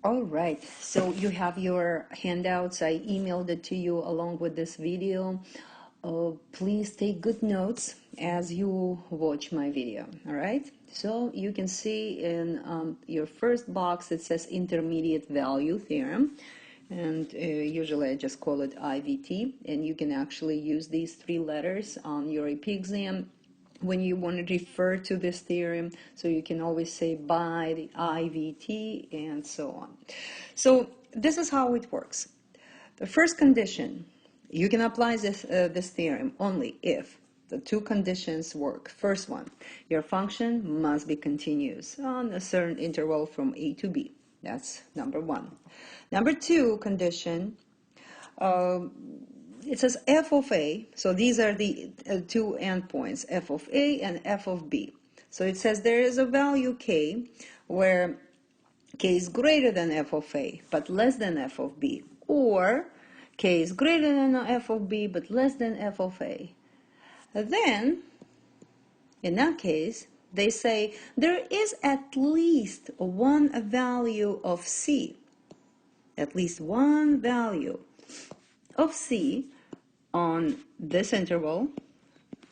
All right, so you have your handouts. I emailed it to you along with this video. Please take good notes as you watch my video, all right? So you can see in your first box it says intermediate value theorem, and usually I just call it IVT, and you can actually use these three letters on your AP exam when you want to refer to this theorem, so you can always say by the IVT and so on. So this is how it works. The first condition, you can apply this theorem only if the two conditions work. First one, your function must be continuous on a certain interval from A to B. That's number one. Number two condition, it says f of a, so these are the two endpoints, f of a and f of b. So it says there is a value k where k is greater than f of a but less than f of b, or k is greater than f of b but less than f of a. Then, in that case, they say there is at least one value of c, at least one value of c on this interval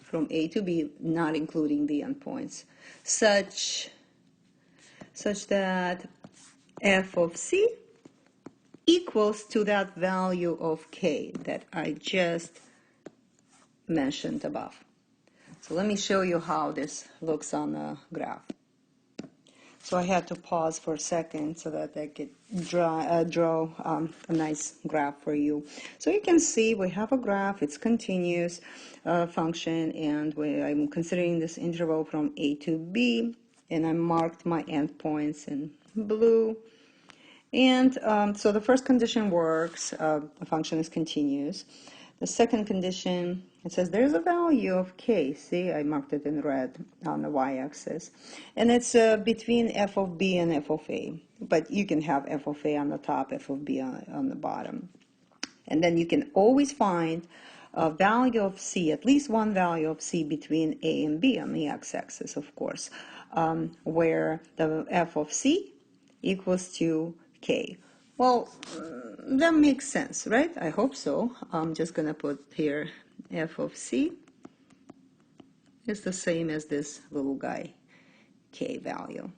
from A to B, not including the endpoints, such that f of c equals to that value of k that I just mentioned above. So let me show you how this looks on a graph. So I had to pause for a second so that I could draw a nice graph for you. So you can see we have a graph, it's continuous function, and I'm considering this interval from A to B, and I marked my endpoints in blue. And so the first condition works, the function is continuous. The second condition, it says there's a value of k. See, I marked it in red on the y-axis. And it's between f of b and f of a. But you can have f of a on the top, f of b on the bottom. And then you can always find a value of c, at least one value of c between a and b on the x-axis, of course, where the f of c equals to k. Well, that makes sense, right? I hope so. I'm just going to put here f of c is the same as this little guy, k value.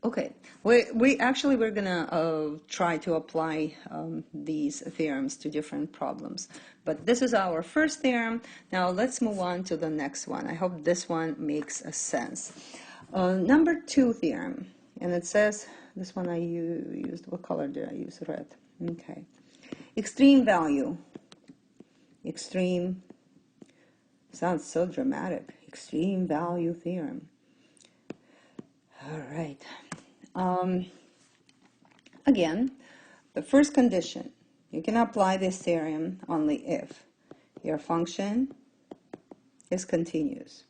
Okay, we're going to try to apply these theorems to different problems. But this is our first theorem. Now let's move on to the next one. I hope this one makes a sense. Number two theorem, and it says, this one I used, what color did I use? Red. Okay. Extreme value. Extreme, sounds so dramatic. Extreme value theorem. All right. Again, the first condition, you can apply this theorem only if your function is continuous.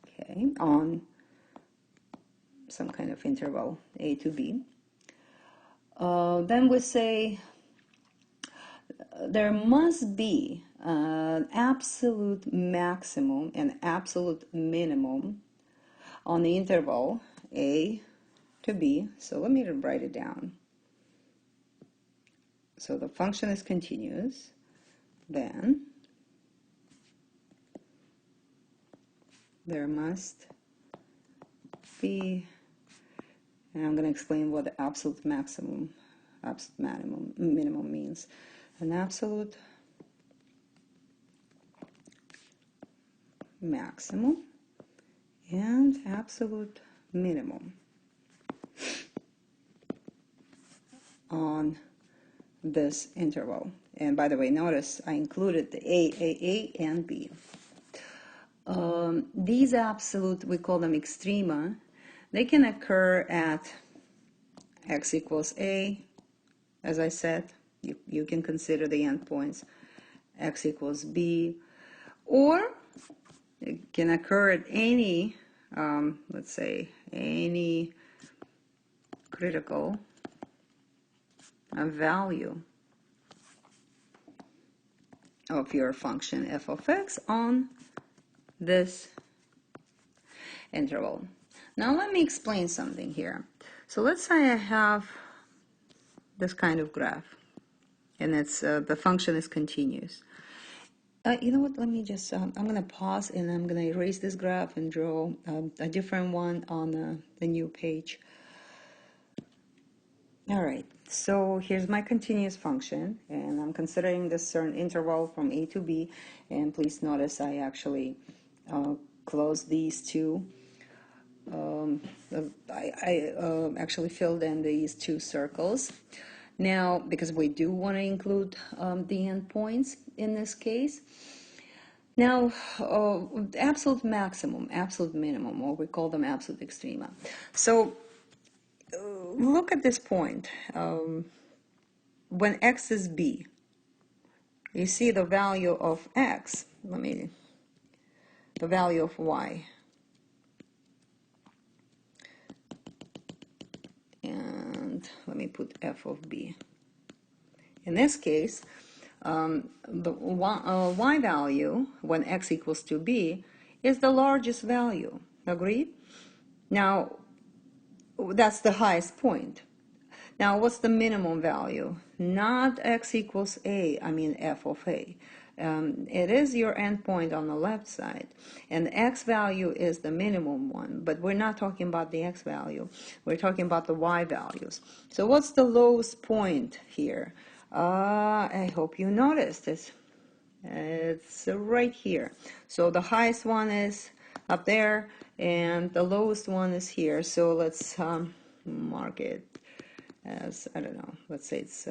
Okay, on some kind of interval A to B. Then we say there must be an absolute maximum and absolute minimum on the interval A to B. So let me write it down. So the function is continuous. Then there must be, and I'm going to explain what the absolute maximum, minimum means. An absolute maximum and absolute minimum on this interval. And by the way, notice I included the A, and B. These absolute, we call them extrema, they can occur at x equals a, as I said. You can consider the endpoints x equals b, or it can occur at any, let's say, any critical value of your function f of x on this interval. Now let me explain something here. So let's say I have this kind of graph, and it's the function is continuous. You know what, let me just, I'm going to pause and I'm going to erase this graph and draw a different one on the new page. All right, so here's my continuous function, and I'm considering this certain interval from A to B, and please notice I actually close these two. I actually filled in these two circles. Now, because we do want to include the endpoints in this case. Now, absolute maximum, absolute minimum, or we call them absolute extrema. So, look at this point. When x is b, you see the value of x, the value of y. And let me put f of b. In this case, the y value, when x equals to b, is the largest value. Agreed? Now, that's the highest point. Now, what's the minimum value? Not x equals a, I mean f of a. It is your endpoint on the left side, and the x value is the minimum one, but we're not talking about the x value. We're talking about the y values. So what's the lowest point here? I hope you noticed this. It's right here. So the highest one is up there, and the lowest one is here. So let's mark it as, I don't know, let's say it's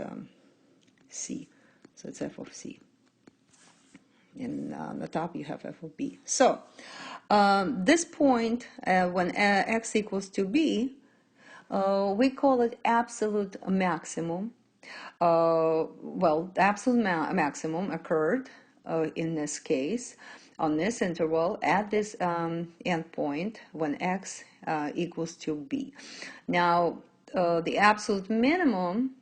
C. So it's f of C. And on the top you have f of b. So this point, when x equals to b, we call it absolute maximum. Well, the absolute maximum occurred in this case on this interval at this endpoint when x equals to b. Now, the absolute minimum,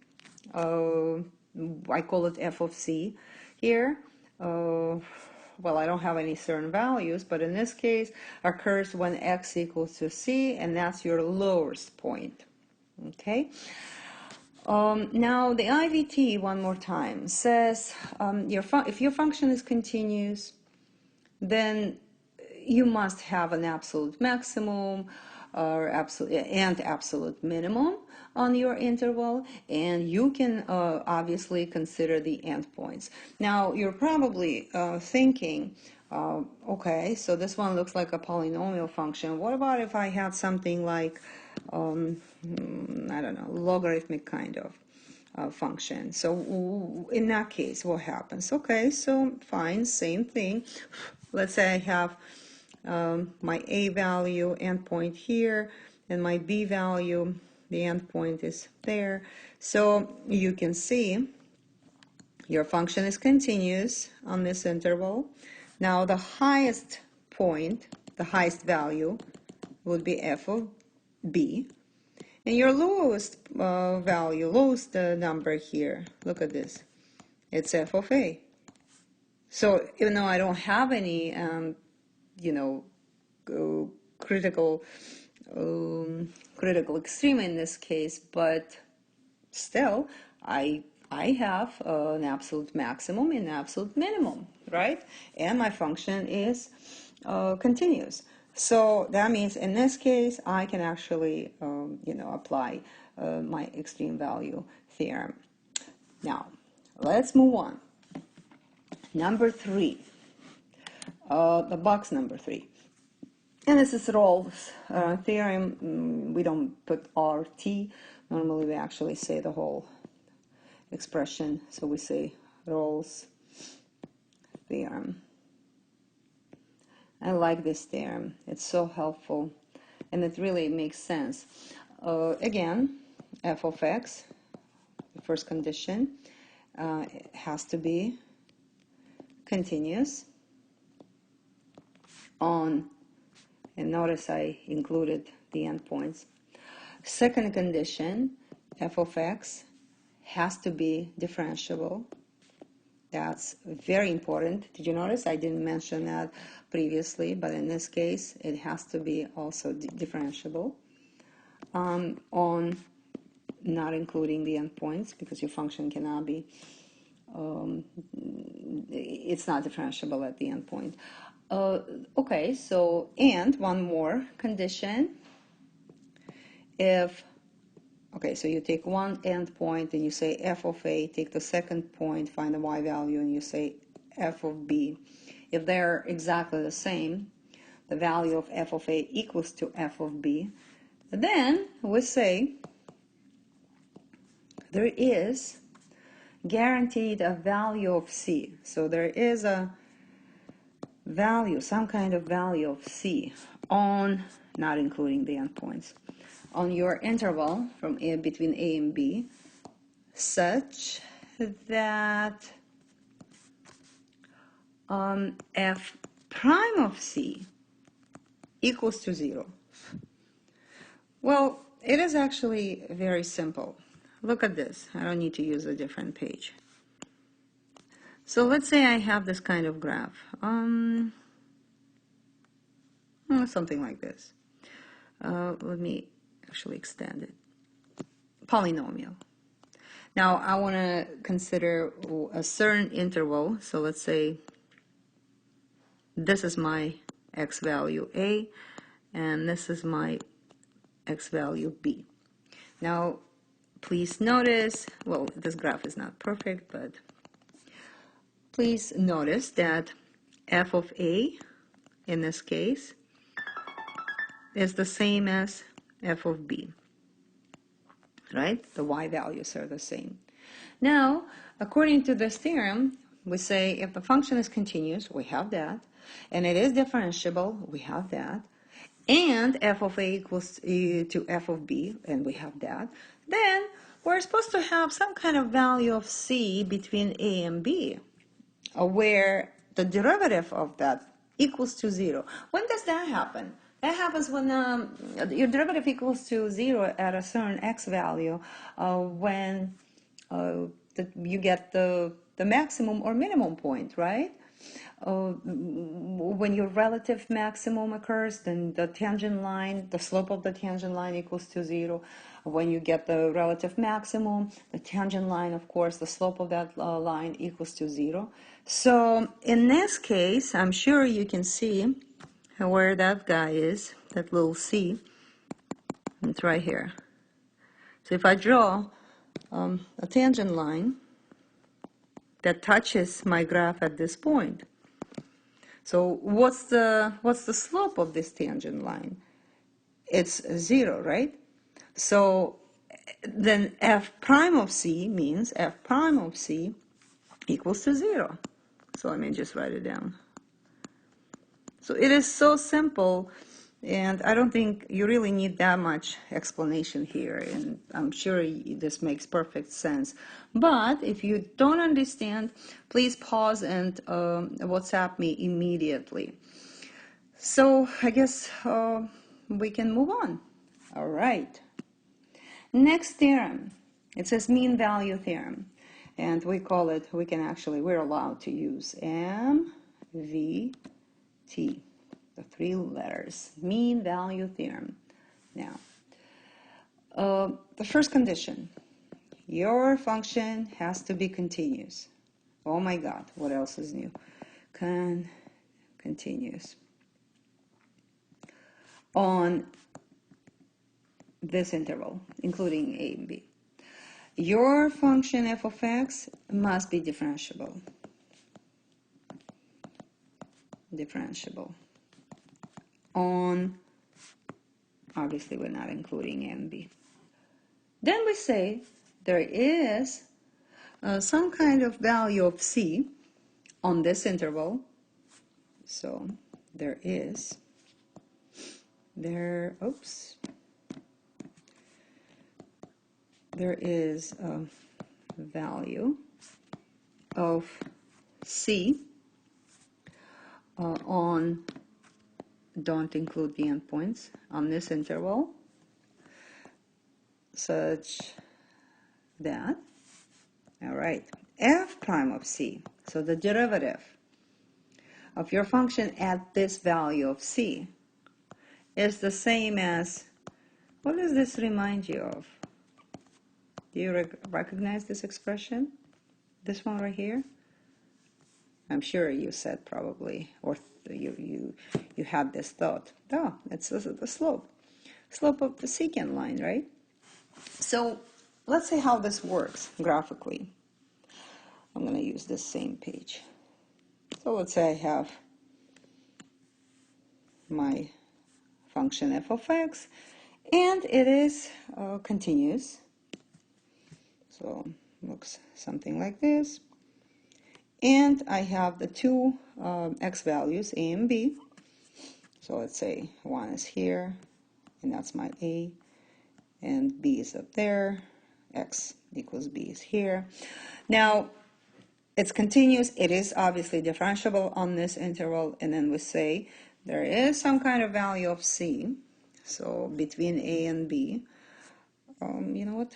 I call it f of c here. Well, I don't have any certain values, but in this case occurs when x equals to c, and that's your lowest point. Okay. Now the IVT, one more time, says if your function is continuous, then you must have an absolute maximum or absolute minimum on your interval, and you can obviously consider the endpoints. Now you're probably thinking, okay, so this one looks like a polynomial function. What about if I had something like I don't know, logarithmic kind of function? So in that case, what happens? Okay, so fine, same thing. Let's say I have my a value endpoint here, and my b value, the endpoint is there. So you can see your function is continuous on this interval. Now the highest point, the highest value, would be f of b. And your lowest value, lowest number here, look at this, it's f of a. So even though I don't have any, you know, critical extreme in this case, but still I have an absolute maximum and absolute minimum, right? And my function is continuous. So that means in this case I can actually you know, apply my extreme value theorem. Now let's move on. Number 3, the box number 3. And this is ROLLE'S theorem. We don't put RT. Normally we actually say the whole expression. So we say ROLLE'S theorem. I like this theorem. It's so helpful. And it really makes sense. Again, f of x, the first condition, has to be continuous on, and notice I included the endpoints. Second condition, f of x has to be differentiable. That's very important. Did you notice I didn't mention that previously, but in this case it has to be also differentiable on not including the endpoints, because your function cannot be, it's not differentiable at the endpoint. Okay, so, and one more condition. If, okay, so you take one endpoint and you say f of a, take the second point, find the y value, and you say f of b. If they're exactly the same, the value of f of a equals to f of b, then we say there is guaranteed a value of c. So there is a value, some kind of value of c on, not including the endpoints, on your interval from a, between a and b, such that f prime of c equals to 0. Well, it is actually very simple. Look at this. I don't need to use a different page. So let's say I have this kind of graph, something like this. Let me actually extend it. Polynomial. Now I want to consider a certain interval. So let's say this is my x value a, and this is my x value b. Now please notice, well, this graph is not perfect, but please notice that f of a in this case is the same as f of b, right? The y values are the same. Now, according to this theorem, we say if the function is continuous, we have that, and it is differentiable, we have that, and f of a equals to f of b, and we have that, then we're supposed to have some kind of value of c between a and b, where the derivative of that equals to 0. When does that happen? That happens when your derivative equals to 0 at a certain x value, when you get the maximum or minimum point, right? When your relative maximum occurs, then the tangent line, the slope of the tangent line equals to 0. When you get the relative maximum, the tangent line, of course, the slope of that line equals to 0. So in this case, I'm sure you can see where that guy is, that little c. It's right here. So if I draw a tangent line that touches my graph at this point, so what's the slope of this tangent line? It's 0, right? So then f prime of c means f prime of c equals to 0. So let me just write it down. So it is so simple, and I don't think you really need that much explanation here, and I'm sure this makes perfect sense. But if you don't understand, please pause and WhatsApp me immediately. So I guess we can move on. All right. Next theorem. It says mean value theorem, and we call it, we're allowed to use MVT. The 3 letters, mean value theorem. Now, the first condition, your function has to be continuous. Oh my God, what else is new? Continuous. On this interval, including a and b. Your function f of x must be differentiable. On, obviously we're not including a and b. Then we say there is some kind of value of c on this interval. So there is a value of c on, don't include the endpoints, on this interval, such that, all right, f prime of c, So the derivative of your function at this value of c is the same as, what does this remind you of? Do you recognize this expression? This one right here? I'm sure you said probably, or you had this thought. Oh, it's the slope. Slope of the secant line, right? So let's see how this works graphically. I'm going to use this same page. So let's say I have my function f of x, and it is continuous. So looks something like this. And I have the two x values, a and b. So let's say one is here, and that's my a, and b is up there, x equals b is here. Now, it's continuous, it is obviously differentiable on this interval, and then we say there is some kind of value of c, so between a and b. You know what,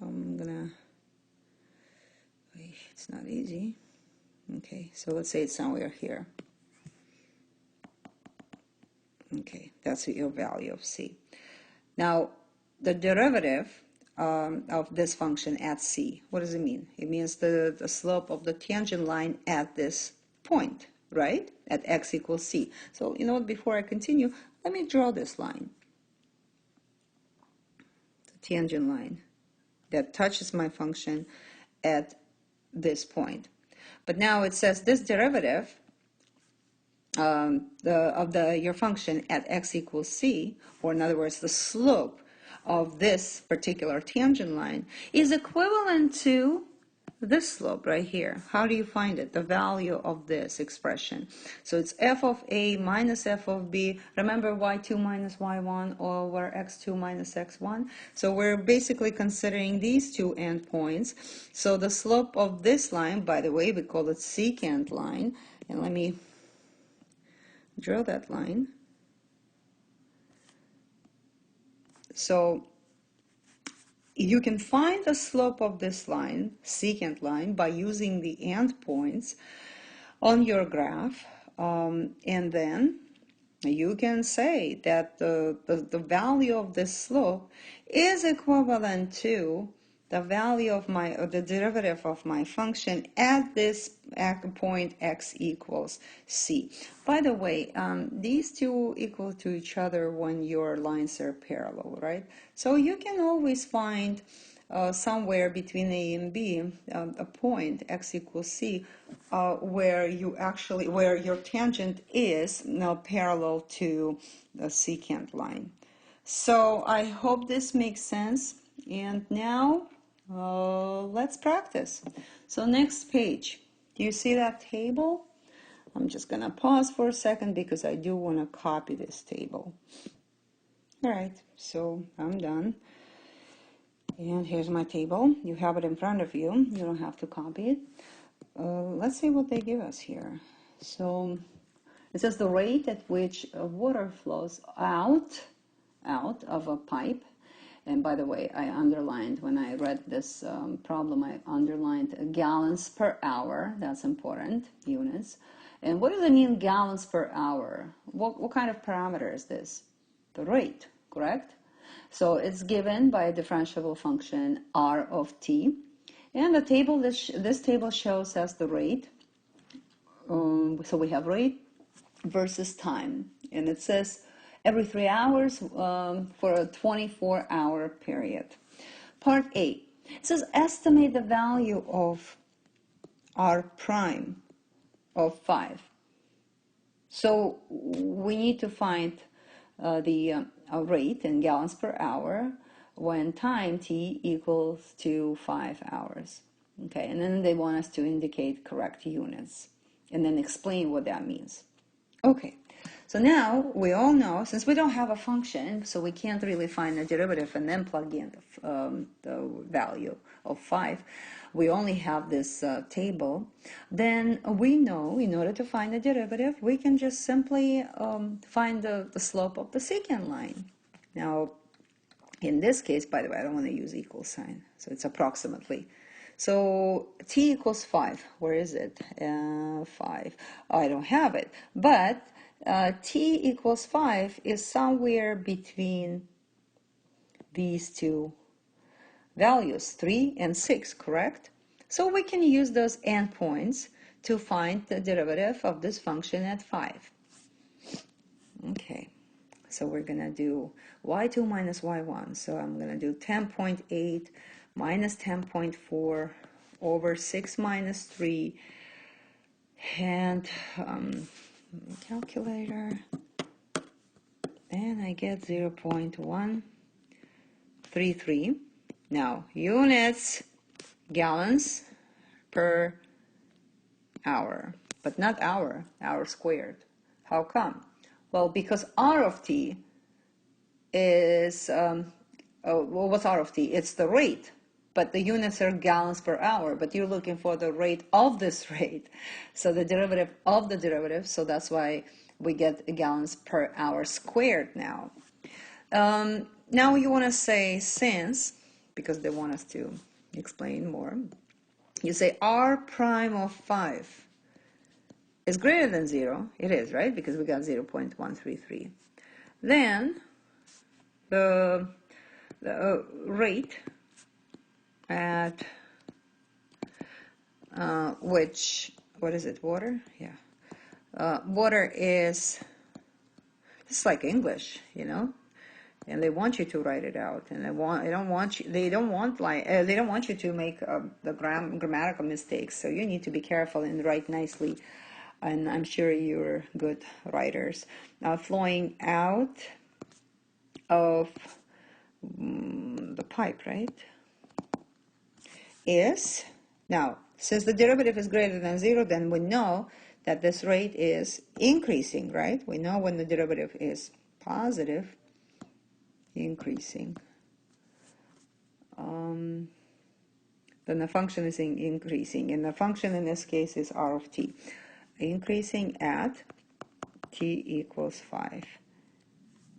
I'm gonna, it's not easy. Okay, so let's say it's somewhere here. Okay, that's your value of c. Now, the derivative of this function at c, what does it mean? It means the slope of the tangent line at this point, right? At x equals c. So, you know what, before I continue, let me draw this line. The tangent line that touches my function at this point. But now it says this derivative your function at x equals c, or in other words, the slope of this particular tangent line, is equivalent to this slope right here. How do you find it? The value of this expression. So it's f of a minus f of b. Remember y2 minus y1 over x2 minus x1. So we're basically considering these two endpoints. So the slope of this line, by the way, we call it secant line. And let me draw that line. So you can find the slope of this line, secant line, by using the endpoints on your graph, and then you can say that the value of this slope is equivalent to the value of the derivative of my function at this point x equals c. By the way, these two equal to each other when your lines are parallel, right? So you can always find somewhere between a and b a point x equals c where your tangent is now parallel to the secant line. So I hope this makes sense. And now let's practice. So next page, do you see that table? I'm just gonna pause for a second because I do want to copy this table. All right, so I'm done. And here's my table. You have it in front of you. You don't have to copy it. Let's see what they give us here. So it says the rate at which water flows out of a pipe. And by the way, I underlined, when I read this problem, I underlined gallons per hour. That's important, units. And what does it mean, gallons per hour? What kind of parameter is this? The rate, correct? So it's given by a differentiable function r of t. And the table, this table shows us the rate. So we have rate versus time. And it says every 3 hours for a 24-hour period. Part A, it says estimate the value of r prime of 5. So we need to find the rate in gallons per hour when time t equals to 5 hours. Okay, and then they want us to indicate correct units and then explain what that means. Okay. So now we all know, since we don't have a function, so we can't really find a derivative and then plug in the value of 5, we only have this table, then we know in order to find the derivative, we can just simply find the slope of the secant line. Now, in this case, by the way, I don't want to use equal sign, so it's approximately. So t equals 5. Where is it? 5. I don't have it. But t equals 5 is somewhere between these two values, 3 and 6, correct? So we can use those endpoints to find the derivative of this function at 5. Okay, so we're going to do y2 minus y1. So I'm going to do 10.8 minus 10.4 over 6 minus 3. And calculator. And I get 0.133. Now, units, gallons per hour, but not hour squared. How come? Well, because R of t is, well, what's R of t? It's the rate, but the units are gallons per hour, but you're looking for the rate of this rate. So the derivative of the derivative, so that's why we get gallons per hour squared now. Now you want to say since, because they want us to explain more, you say R prime of 5 is greater than 0. It is, right? Because we got 0.133. Then the rate at which, what is it, water? Yeah. Water is, it's like English, you know, and they want you to write it out, and they don't want you to make the grammatical mistakes. So you need to be careful and write nicely, and I'm sure you're good writers. Flowing out of the pipe, right, is, now since the derivative is greater than 0, then we know that this rate is increasing, right? We know when the derivative is positive, increasing, then the function is increasing, and the function in this case is R of t, increasing at t equals 5.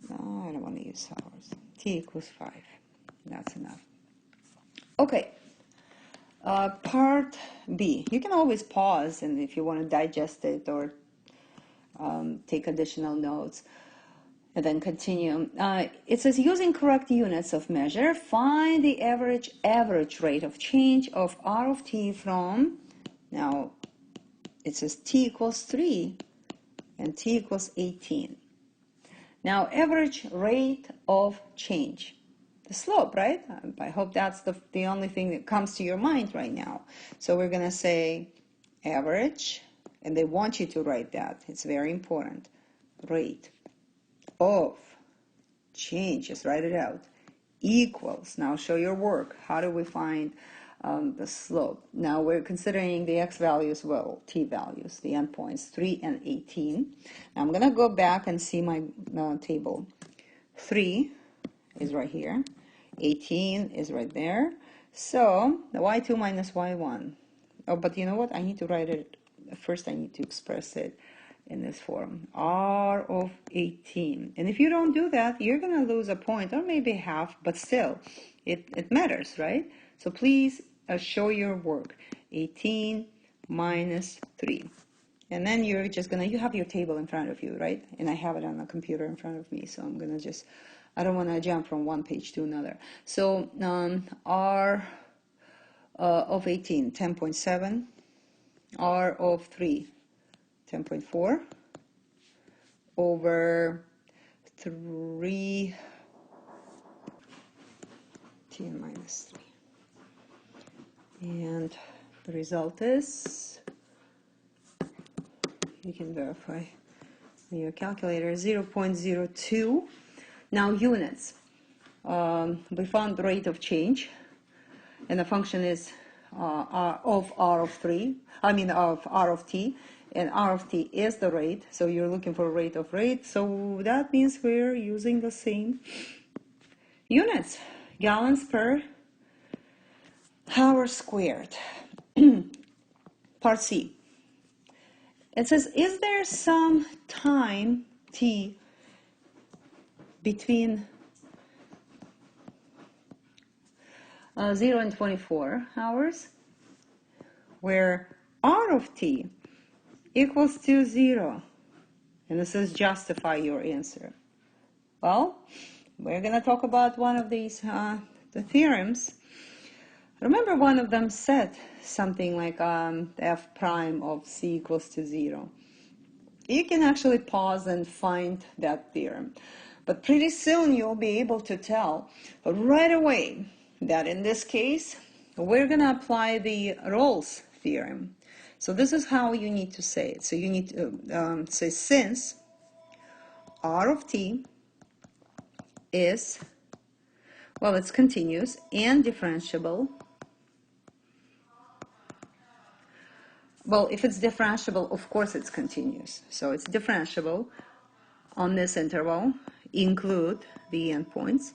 No, I don't want to use hours. T equals 5. That's enough. Okay. Part B. You can always pause, and if you want to digest it or take additional notes, and then continue. It says, using correct units of measure, find the average rate of change of R of t from, now it says t equals 3 and t equals 18. Now, average rate of change, the slope, right? I hope that's the only thing that comes to your mind right now. So we're going to say average, and they want you to write that. It's very important. Rate of change, just write it out, equals, now show your work. How do we find the slope? Now we're considering the x values, well, t values, the endpoints, 3 and 18. Now I'm going to go back and see my table. 3 is right here. 18 is right there. So the y2 minus y1. Oh, but you know what? I need to write it. First I need to express it in this form. R of 18. And if you don't do that, you're going to lose a point, or maybe half, but still, it matters, right? So please show your work. 18 minus 3. And then you're just going to, you have your table in front of you, right? And I have it on the computer in front of me, so I'm going to just, I don't want to jump from one page to another. So R of 18, 10.7. R of 3, 10.4 over 3 t minus 3. And the result is, you can verify with your calculator, 0.02. Now units. We found the rate of change, and the function is of R of 3, of R of t, and R of t is the rate, so you're looking for a rate of rate, so that means we're using the same units, gallons per hour squared. Part C. It says, is there some time t between 0 and 24 hours? where R of t equals to 0. And this is justify your answer. Well, we're going to talk about one of these the theorems. Remember, one of them said something like f prime of c equals to 0. You can actually pause and find that theorem. But pretty soon you'll be able to tell right away that in this case, we're going to apply the Rolle's theorem. So this is how you need to say it. So you need to say since R of t is, well, it's continuous and differentiable. Well, if it's differentiable, of course it's continuous. So it's differentiable on this interval, include the endpoints.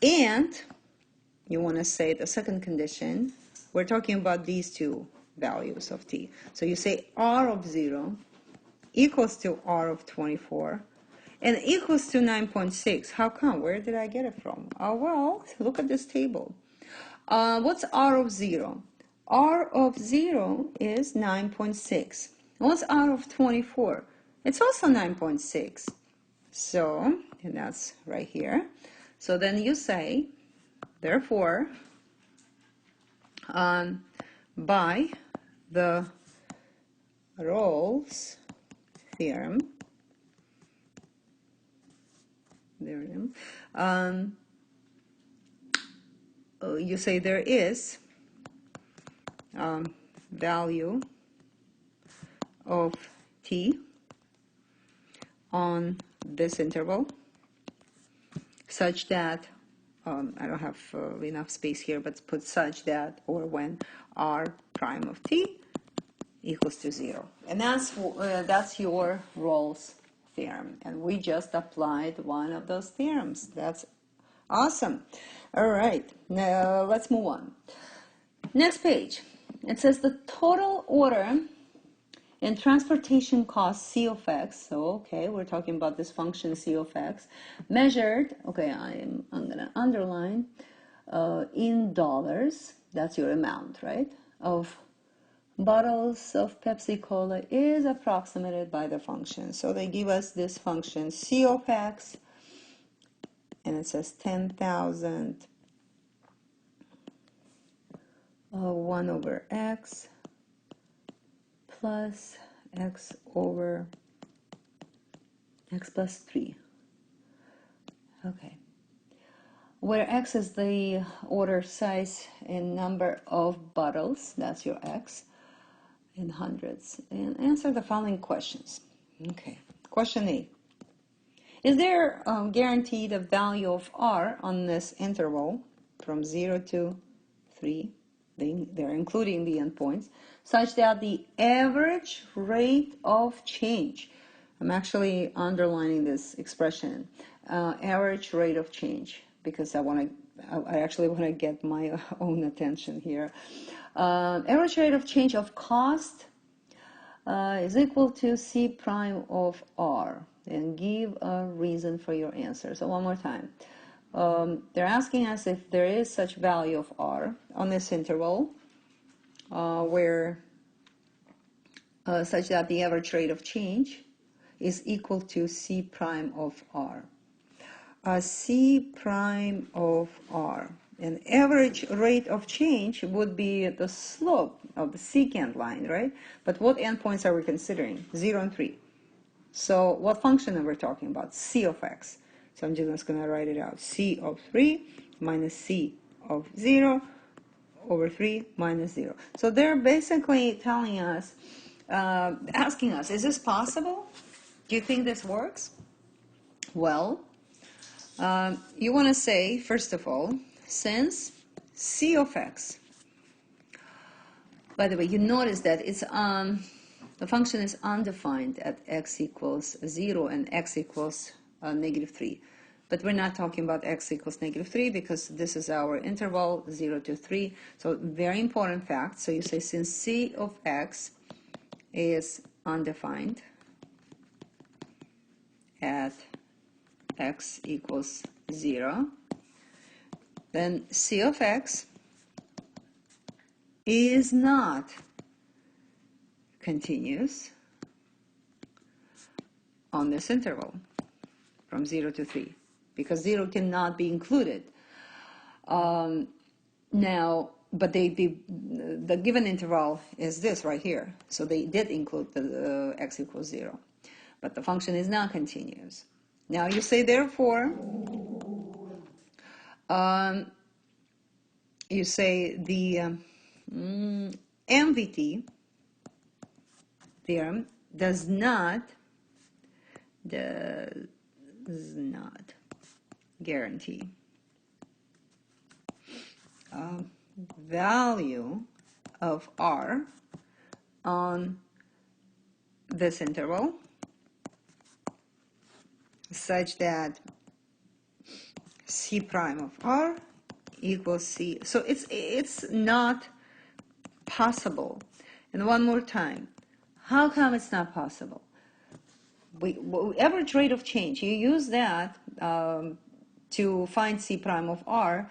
And you want to say the second condition, we're talking about these two values of t. So you say R of 0 equals to R of 24 and equals to 9.6. How come? Where did I get it from? Oh, well, look at this table. What's R of 0? R of 0 is 9.6. What's R of 24? It's also 9.6. So, and that's right here. So then you say, therefore, by the Rolle's theorem, you say there is value of t on this interval such that, I don't have enough space here, but put such that, or when r prime of t equals to 0. And that's your Rolle's theorem. And we just applied one of those theorems. That's awesome. All right, now let's move on. Next page. It says the total order and transportation cost C of x, so okay, we're talking about this function C of x, measured, okay, I'm going to underline, in dollars, that's your amount, right, of bottles of Pepsi Cola is approximated by the function. So they give us this function C of x, and it says 10,000 1 over x plus x over x plus 3. Okay. Where x is the order, size, and number of bottles, that's your x, in hundreds. And answer the following questions. Okay. Question A. Is there guaranteed a value of r on this interval from 0 to 3? They're including the endpoints, such that the average rate of change, I'm actually underlining this expression, average rate of change, because I actually want to get my own attention here. Average rate of change of cost is equal to C prime of R, and give a reason for your answer. So one more time. They're asking us if there is such value of r on this interval where such that the average rate of change is equal to C prime of r. C prime of r. An average rate of change would be the slope of the secant line, right? But what endpoints are we considering? 0 and 3. So what function are we talking about? C of x. So I'm just going to write it out. C of 3 minus C of 0 over 3 minus 0. So they're basically telling us, asking us, is this possible? Do you think this works? Well, you want to say, first of all, since C of x, by the way, you notice that it's the function is undefined at x equals 0 and x equals negative 3. But we're not talking about x equals negative 3 because this is our interval 0 to 3. So very important fact. So you say since C of x is undefined at x equals 0, then C of x is not continuous on this interval from 0 to 3, because 0 cannot be included. Now, but the given interval is this right here, so they did include the x equals 0, but the function is not continuous. Now you say, therefore, you say the MVT theorem does not guarantee value of R on this interval such that C prime of R equals C. So it's not possible. And one more time, how come it's not possible? Average rate of change, you use that to find C prime of R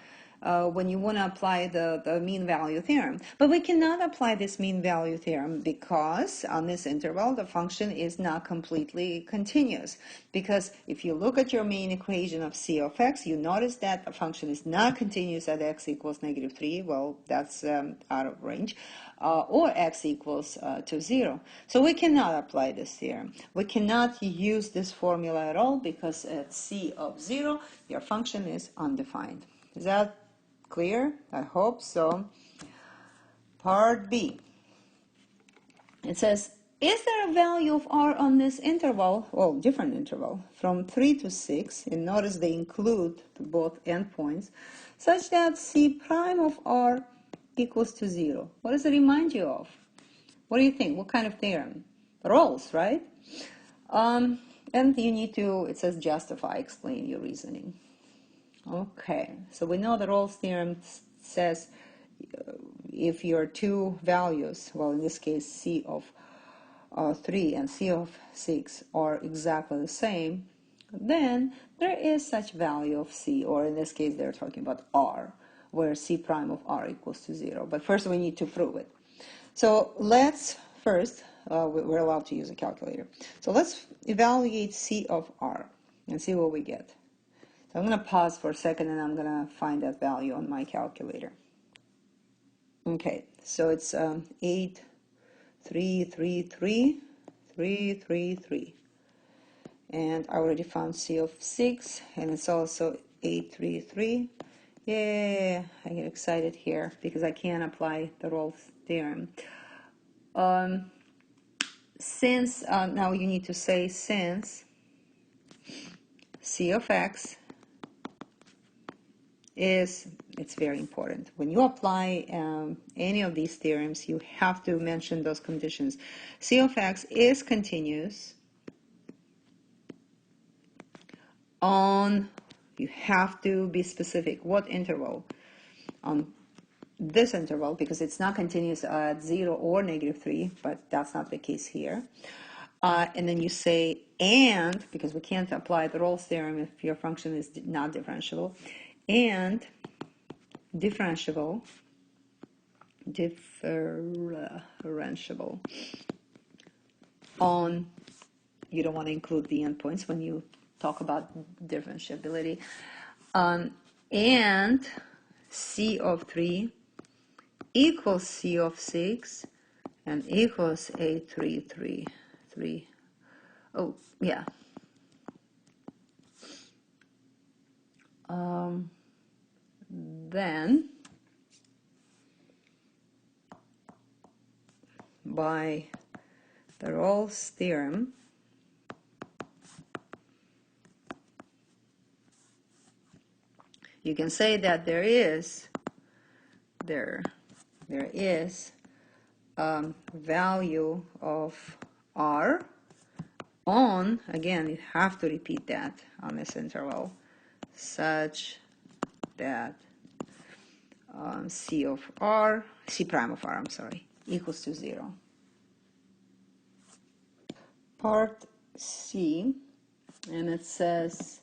when you want to apply the mean value theorem. But we cannot apply this mean value theorem because on this interval the function is not completely continuous. Because if you look at your main equation of C of x, you notice that the function is not continuous at x equals -3. Well, that's out of range. Or x equals to 0. So we cannot apply this theorem. We cannot use this formula at all because at C of 0, your function is undefined. Is that clear? I hope so. Part B. It says, is there a value of R on this interval, well, different interval, from 3 to 6, and notice they include both endpoints, such that C prime of R equals to 0. What does it remind you of? What do you think? What kind of theorem? Rolle's, right? And you need to, it says justify, explain your reasoning. Okay, so we know that Rolle's theorem says if your two values, well, in this case C of 3 and C of 6 are exactly the same, then there is such value of C, or in this case they're talking about R, where C prime of R equals to 0. But first we need to prove it. So let's first, we're allowed to use a calculator. So let's evaluate C of R and see what we get. So I'm going to pause for a second and I'm going to find that value on my calculator. Okay, so it's 8,333,333. And I already found C of 6, and it's also 833. Yeah, I get excited here because I can apply the Rolle's theorem. Since, now you need to say since C of x is, it's very important. When you apply any of these theorems, you have to mention those conditions. C of x is continuous on, you have to be specific. What interval? On this interval, because it's not continuous at 0 or -3, but that's not the case here. And then you say and, because we can't apply the Rolle's theorem if your function is not differentiable, and differentiable on, you don't want to include the endpoints when you talk about differentiability, and C of 3 equals C of 6 and equals 8,333. Oh, yeah. Then by the Rolle's theorem, you can say that there is value of R on, again, you have to repeat that on this interval, such that C prime of R, I'm sorry, equals to 0. Part C, and it says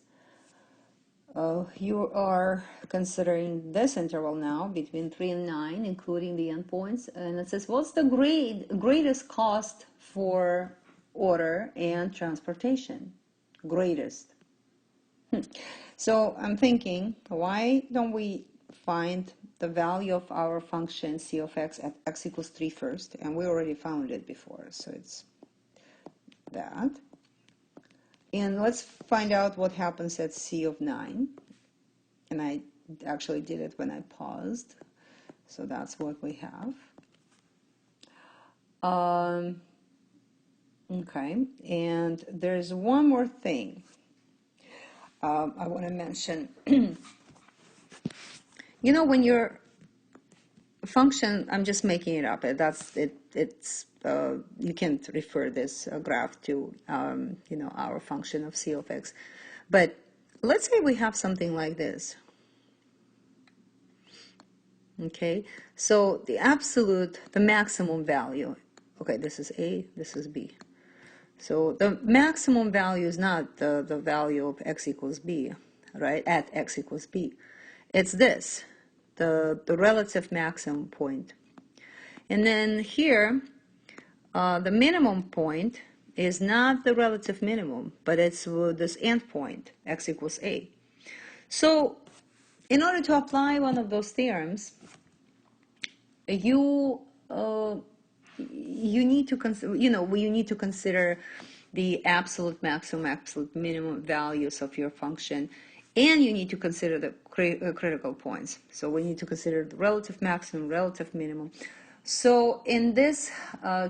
You are considering this interval now between 3 and 9, including the endpoints, and it says, what's the greatest cost for order and transportation? Greatest. So I'm thinking, why don't we find the value of our function c of x at x equals 3 first? And we already found it before, so it's that. And let's find out what happens at c of 9. And I actually did it when I paused. So that's what we have. Okay, and there's one more thing I want to mention. You know, when your function, I'm just making it up. That's it. It's you can't refer this graph to you know, our function of c of x. But let's say we have something like this. Okay, so the maximum value. Okay, this is A, this is B. So the maximum value is not the value of x equals b, right, at x equals b. It's this, the relative maximum point. And then here, the minimum point is not the relative minimum, but it's this endpoint, x equals a. So in order to apply one of those theorems, you need to consider, you need to consider the absolute maximum, absolute minimum values of your function, and you need to consider the critical points. So we need to consider the relative maximum, relative minimum. So in this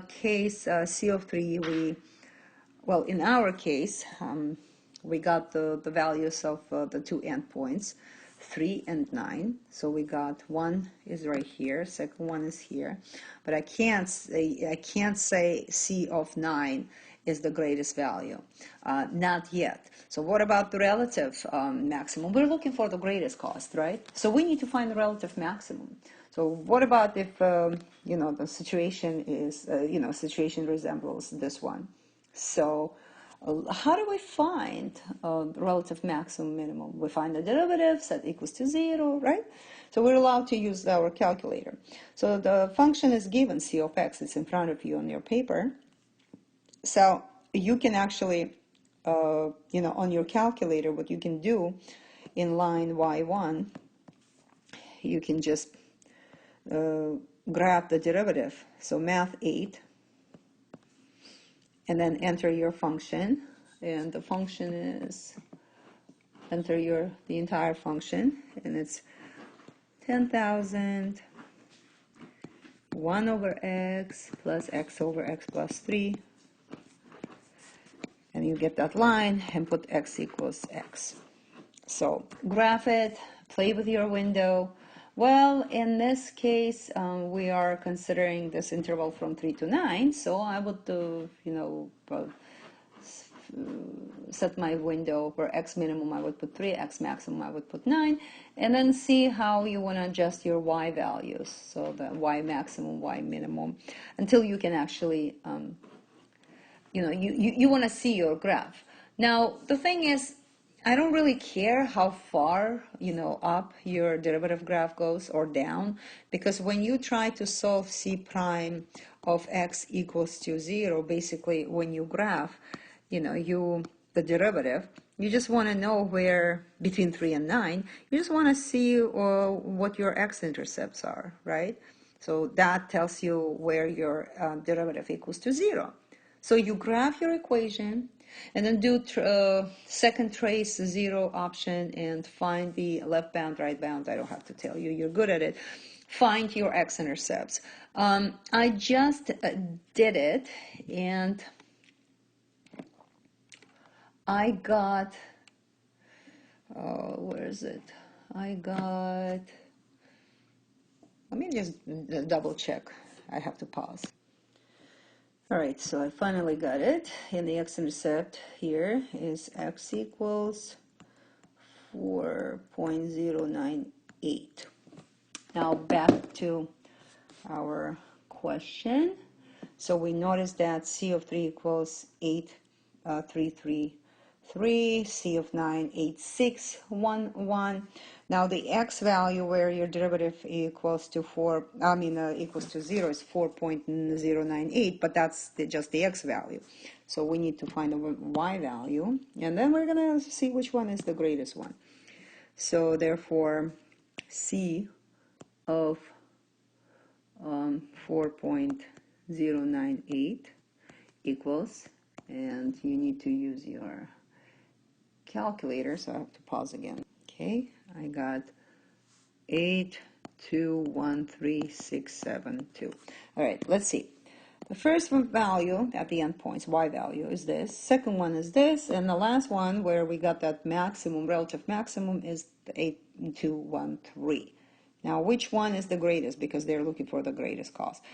case, C of 3, in our case, we got the values of the two endpoints, 3 and 9. So we got one is right here, second one is here, but I can't say C of 9 is the greatest value, not yet. So what about the relative maximum? We're looking for the greatest cost, right? So we need to find the relative maximum. So what about if you know, the situation is situation resembles this one? So how do we find the relative maximum minimum? We find the derivative set equals to 0, right? So we're allowed to use our calculator. So the function is given, c of x. It's in front of you on your paper. So you can actually, on your calculator, what you can do in line y1, you can just grab the derivative. So math 8. And then enter your function, and the function is, enter the entire function, and it's 10,000 1 over x plus x over x plus 3, and you get that line and put x equals x. So graph it, play with your window. Well, in this case, we are considering this interval from 3 to 9, so I would, set my window for x minimum, I would put 3, x maximum, I would put 9, and then see how you want to adjust your y values, so the y maximum, y minimum, until you can actually, you want to see your graph. Now, the thing is, I don't really care how far, up your derivative graph goes or down, because when you try to solve c prime of x equals to 0, basically when you graph, the derivative, you just want to know where, between 3 and 9, you just want to see what your x-intercepts are, right? So that tells you where your derivative equals to 0. So you graph your equation, and then do second trace 0 option and find the left bound, right bound. I don't have to tell you, you're good at it. Find your x-intercepts. I just did it, and I got, where is it? Let me just double check. I have to pause. All right, so I finally got it, and the x-intercept here is x equals 4.098. Now back to our question. So we noticed that C of 3 equals 833 3, C of 9, 8, 6, 1, 1. Now the x value where your derivative equals to 4, equals to 0 is 4.098, but that's just the x value. So we need to find a y value, and then we're going to see which one is the greatest one. So therefore, C of 4.098 equals, and you need to use your calculator, so I have to pause again. Okay, I got 8213672. All right, let's see. The first value at the endpoints, y value, is this. Second one is this, and the last one where we got that maximum, relative maximum, is the 8213. Now, which one is the greatest? Because they're looking for the greatest cost.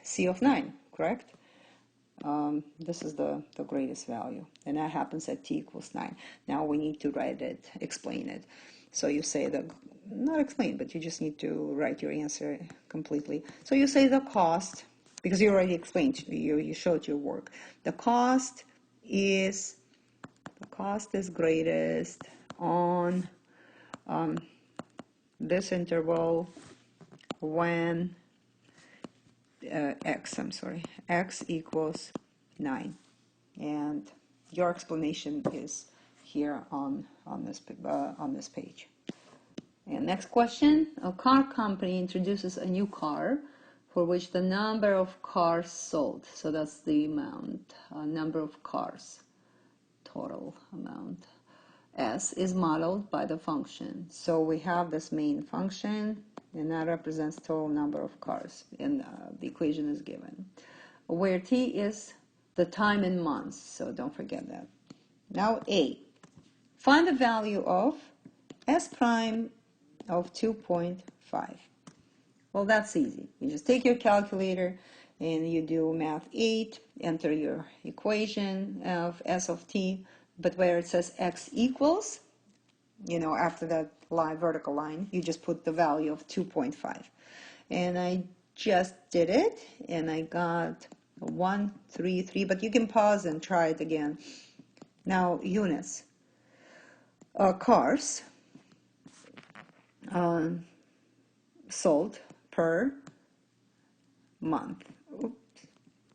C of 9, correct? This is the greatest value, and that happens at t equals 9. Now we need to write it, explain it. So you say not explain, but you just need to write your answer completely. So you say the cost, because you already explained, you showed your work. The cost is greatest on this interval when x equals 9, and your explanation is here on this page. And next question: a car company introduces a new car for which the number of cars sold, so that's the amount, number of cars, total amount, S, is modeled by the function. So we have this main function, and that represents total number of cars, and the equation is given, where t is the time in months, so don't forget that. Now A, find the value of S prime of 2.5. Well, that's easy. You just take your calculator and you do math 8, enter your equation of S of t, but where it says x equals, after that line, vertical line, you just put the value of 2.5. And I just did it, and I got 133, but you can pause and try it again. Now, units. Cars sold per month.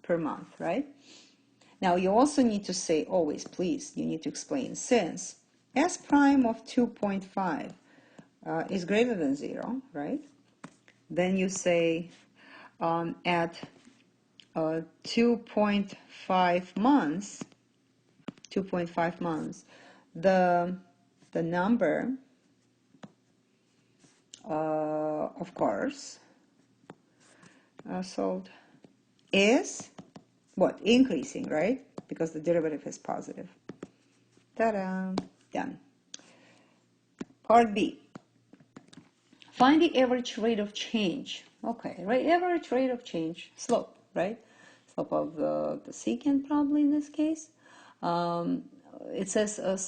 Per month, right? Now, you also need to say, always, please, you need to explain, since S prime of 2.5 is greater than 0, right? Then you say at 2.5 months, the number of cars sold is what? Increasing, right? Because the derivative is positive. Ta-da! Done. Part B. Find the average rate of change. Okay, right? Average rate of change, slope, right? Slope of the secant, probably in this case. It says a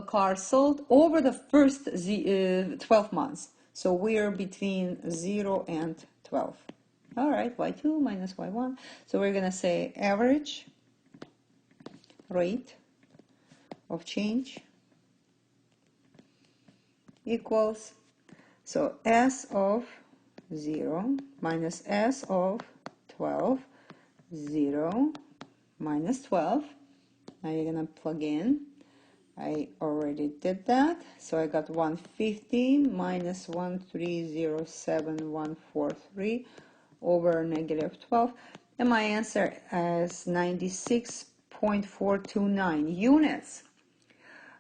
car sold over the first 12 months. So we're between 0 and 12. All right, y2 minus y1. So we're going to say average rate of change equals, so S of 0 minus S of 12, 0 minus 12. Now you're going to plug in. I already did that. So I got 150 minus 1307143 over negative 12. And my answer is 96.429 units.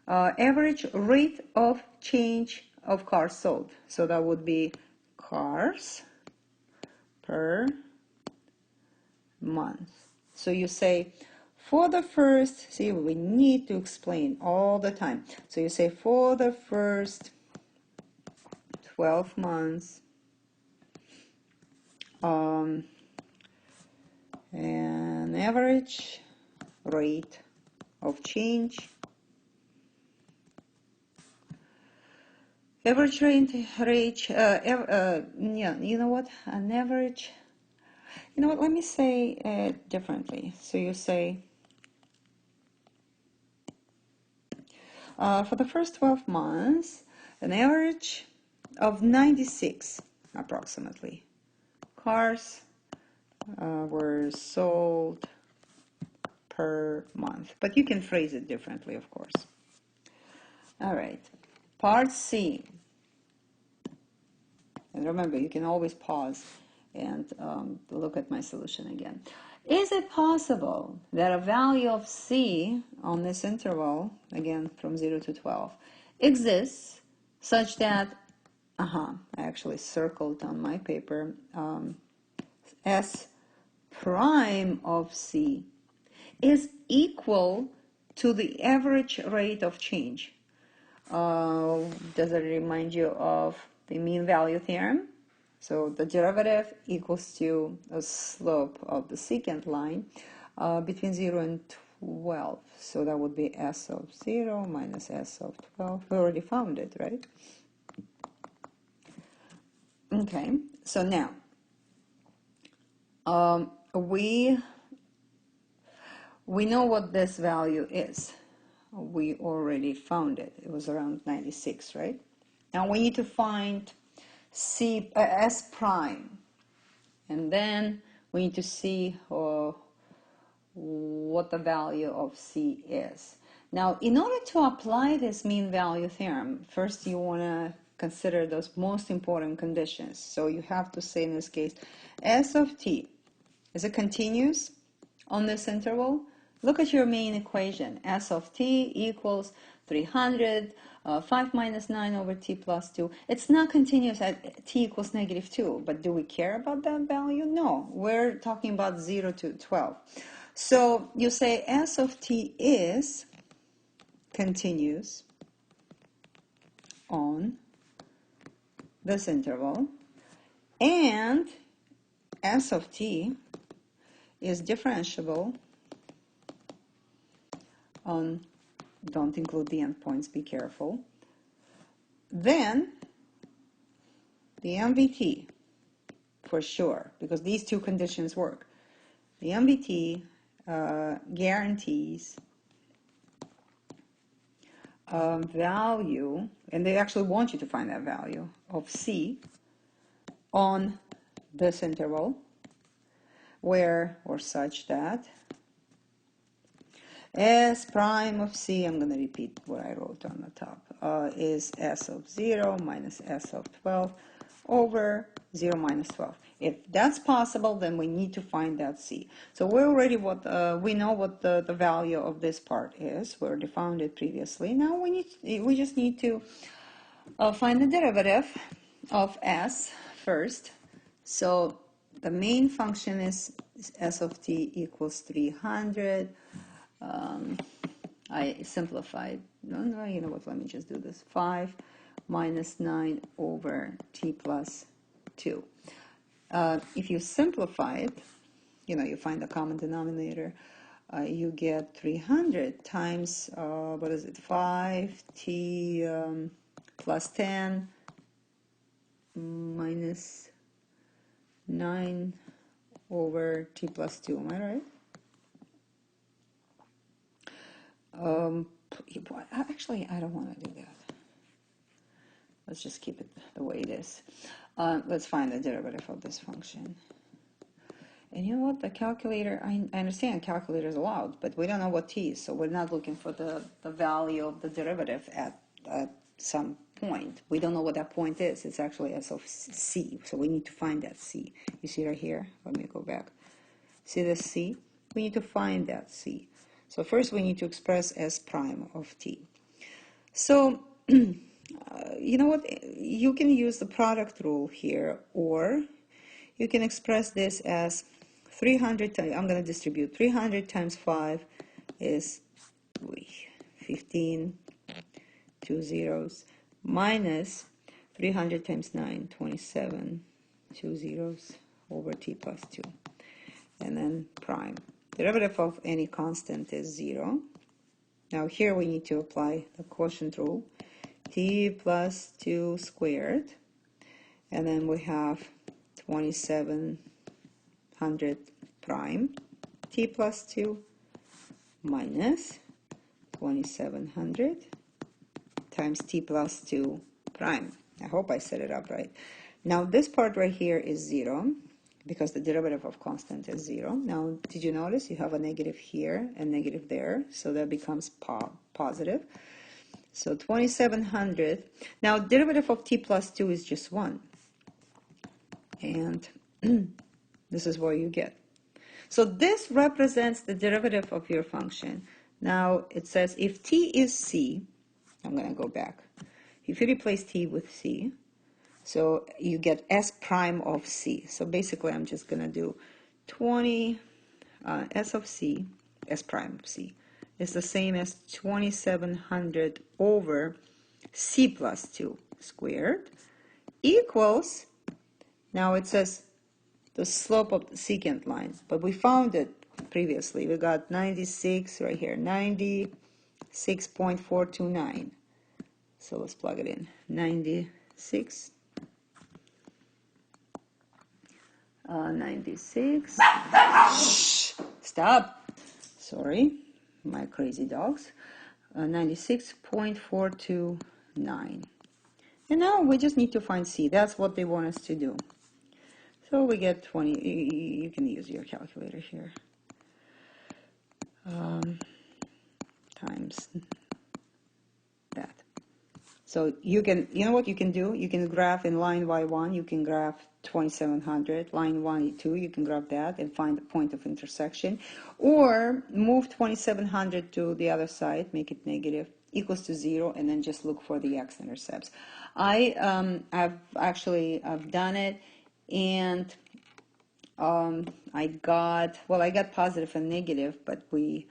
Average rate of change of cars sold. So that would be cars per month. So you say, for the first, see, we need to explain all the time. So you say, for the first 12 months, an average rate of change. Average rate, you know what, an average, let me say it differently. So you say For the first 12 months, an average of 96 approximately cars were sold per month. But you can phrase it differently, of course. All right, part C. And remember, you can always pause and look at my solution again. Is it possible that a value of C on this interval, again from 0 to 12, exists such that, I actually circled on my paper, S prime of C is equal to the average rate of change? Does it remind you of the mean value theorem? So the derivative equals to a slope of the secant line between 0 and 12. So that would be S of 0 minus S of 12. We already found it, right? Okay, so now we know what this value is. We already found it. It was around 96, right? Now we need to find S prime, and then we need to see what the value of C is. Now, in order to apply this mean value theorem, first you want to consider those most important conditions. So you have to say in this case, S of t, is it continuous on this interval? Look at your main equation. S of t equals 300, 5 minus 9 over t plus 2. It's not continuous at t equals -2, but do we care about that value? No, we're talking about 0 to 12. So you say S of t is continuous on this interval, and S of t is differentiable on, don't include the endpoints, be careful. Then the MVT, for sure, because these two conditions work. The MVT guarantees value, and they actually want you to find that value of C on this interval, where or such that S prime of C, I'm going to repeat what I wrote on the top, is S of 0 minus S of 12 over 0 minus 12. If that's possible, then we need to find that C. So we already we know what the value of this part is. We already found it previously. Now we just need to find the derivative of S first. So the main function is S of t equals 300. I simplified. No, you know what? Let me just do this. 5 minus 9 over t plus 2. If you simplify it, you find the common denominator. You get 300 times, 5t plus 10 minus 9 over t plus 2. Am I right? Actually, I don't want to do that. Let's just keep it the way it is. Let's find the derivative of this function. And you know what? The calculator, I understand calculator is allowed, but we don't know what t is, so we're not looking for the value of the derivative at some point. We don't know what that point is. It's actually S of c, so we need to find that c. You see right here? Let me go back. See this c? We need to find that c. So first we need to express S prime of t. So, you know what? You can use the product rule here, or you can express this as 300 times, I'm going to distribute 300 times 5 is 15, 2 zeros, minus 300 times 9, 27, 2 zeros over t plus 2, and then prime. Derivative of any constant is 0. Now here we need to apply the quotient rule, t plus 2 squared, and then we have 2700 prime, t plus 2 minus 2700 times t plus 2 prime. I hope I set it up right. Now this part right here is 0 because the derivative of constant is 0. Now did you notice you have a negative here and negative there, so that becomes positive. So 2700. Now derivative of t plus 2 is just 1. And this is what you get. So this represents the derivative of your function. Now it says if t is c, I'm going to go back. If you replace t with c, so you get s prime of c. So basically I'm just going to do 20 s of c, s prime of c, is the same as 2700 over c plus 2 squared equals, now it says the slope of the secant line, but we found it previously. We got 96 right here, 96.429. So let's plug it in. 96. 96. Shh, stop. Sorry, my crazy dogs. 96.429. And now we just need to find C. That's what they want us to do. So we get 20. You can use your calculator here. Times that. So you can, you know what you can do? You can graph in line y1, you can graph 2700, line y2, you can graph that and find the point of intersection. Or move 2700 to the other side, make it negative, equals to 0, and then just look for the x-intercepts. I've done it, and I got positive and negative, but we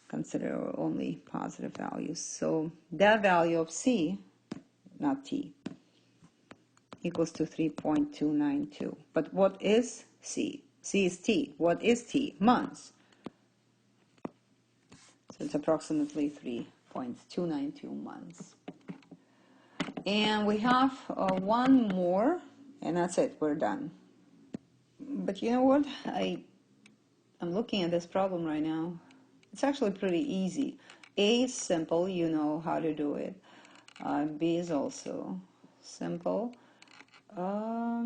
consider only positive values. So that value of C, not T, equals to 3.292. But what is C? C is T. What is T? Months. So it's approximately 3.292 months. And we have one more, and that's it. We're done. But you know what? I'm looking at this problem right now. It's actually pretty easy. A is simple. You know how to do it. B is also simple.